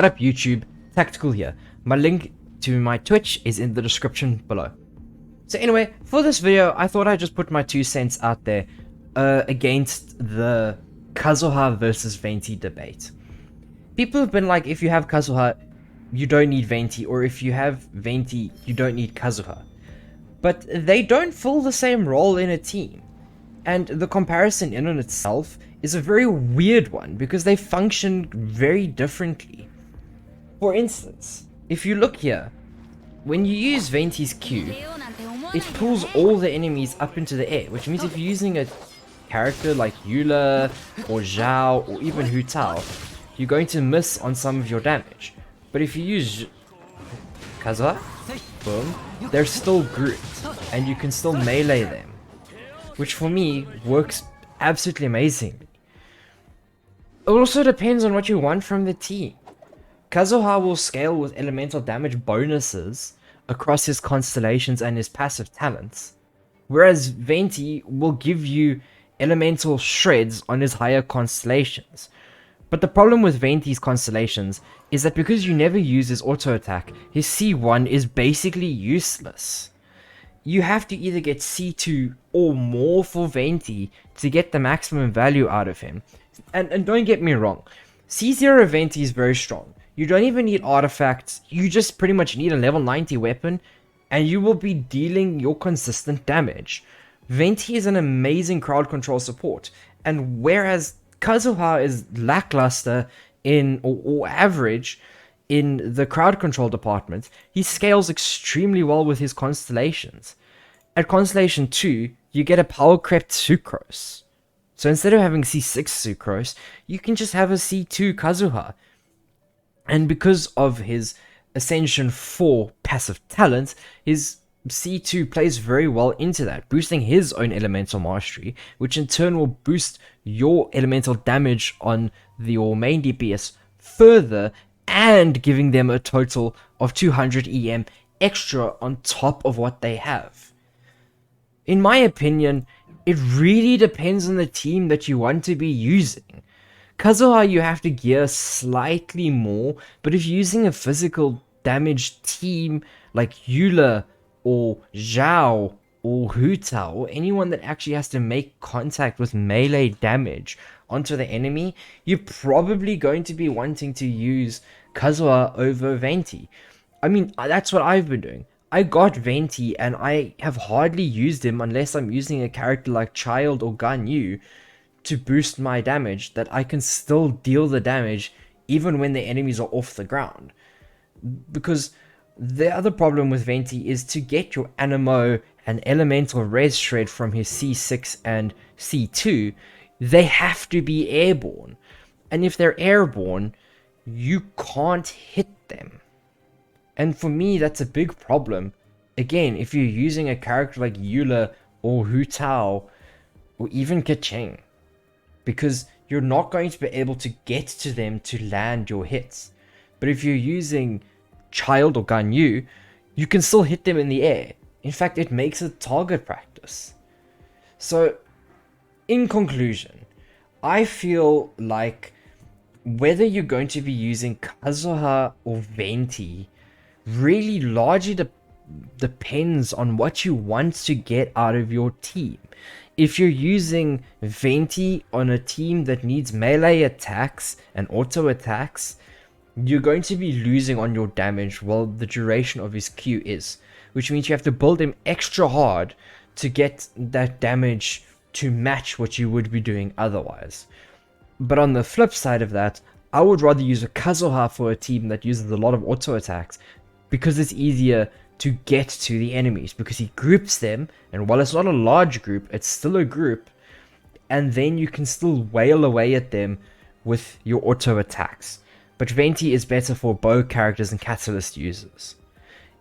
What up YouTube, Tactical here. My link to my Twitch is in the description below. So anyway, for this video, I thought I'd just put my 2 cents out there against the Kazuha versus Venti debate. People have been like, if you have Kazuha, you don't need Venti, or if you have Venti, you don't need Kazuha. But they don't fill the same role in a team. And the comparison in and itself is a very weird one because they function very differently. For instance, if you look here, when you use Venti's Q, it pulls all the enemies up into the air, which means if you're using a character like Eula, or Zhao, or even Hu Tao, you're going to miss on some of your damage. But if you use Kazuha, boom, they're still grouped, and you can still melee them, which for me works absolutely amazingly. It also depends on what you want from the team. Kazuha will scale with elemental damage bonuses across his constellations and his passive talents, whereas Venti will give you elemental shreds on his higher constellations. But the problem with Venti's constellations is that because you never use his auto attack, his C1 is basically useless. You have to either get C2 or more for Venti to get the maximum value out of him. And don't get me wrong, C0 Venti is very strong. You don't even need artifacts, you just pretty much need a level 90 weapon, and you will be dealing your consistent damage. Venti is an amazing crowd control support, and whereas Kazuha is lackluster or average in the crowd control department, he scales extremely well with his constellations. At Constellation 2, you get a power crept Sucrose. So instead of having C6 Sucrose, you can just have a C2 Kazuha. And because of his Ascension 4 passive talent, his C2 plays very well into that, boosting his own elemental mastery, which in turn will boost your elemental damage on your main DPS further, and giving them a total of 200 EM extra on top of what they have. In my opinion, it really depends on the team that you want to be using. Kazuha you have to gear slightly more, but if you're using a physical damage team like Eula or Zhao or Hu Tao, or anyone that actually has to make contact with melee damage onto the enemy, you're probably going to be wanting to use Kazuha over Venti. I mean, that's what I've been doing. I got Venti and I have hardly used him unless I'm using a character like Child or Ganyu to boost my damage, that I can still deal the damage even when the enemies are off the ground. Because the other problem with Venti is to get your Anemo and Elemental Res Shred from his C6 and C2, they have to be airborne. And if they're airborne, you can't hit them. And for me, that's a big problem. Again, if you're using a character like Eula or Hu Tao or even Keqing, because you're not going to be able to get to them to land your hits. But if you're using Child or Ganyu, you can still hit them in the air. In fact, it makes it target practice. So, in conclusion, I feel like whether you're going to be using Kazuha or Venti really largely depends on what you want to get out of your team. If you're using Venti on a team that needs melee attacks and auto attacks, you're going to be losing on your damage while the duration of his Q is, which means you have to build him extra hard to get that damage to match what you would be doing otherwise. But on the flip side of that, I would rather use a Kazuha for a team that uses a lot of auto attacks, because it's easier to get to the enemies, because he groups them, and while it's not a large group, it's still a group, and then you can still wail away at them with your auto attacks. But Venti is better for bow characters and catalyst users.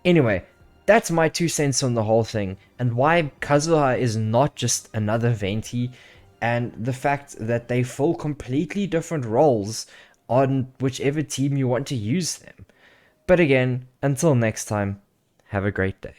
Anyway, that's my 2 cents on the whole thing, and why Kazuha is not just another Venti, and the fact that they fill completely different roles on whichever team you want to use them. But again, until next time, have a great day.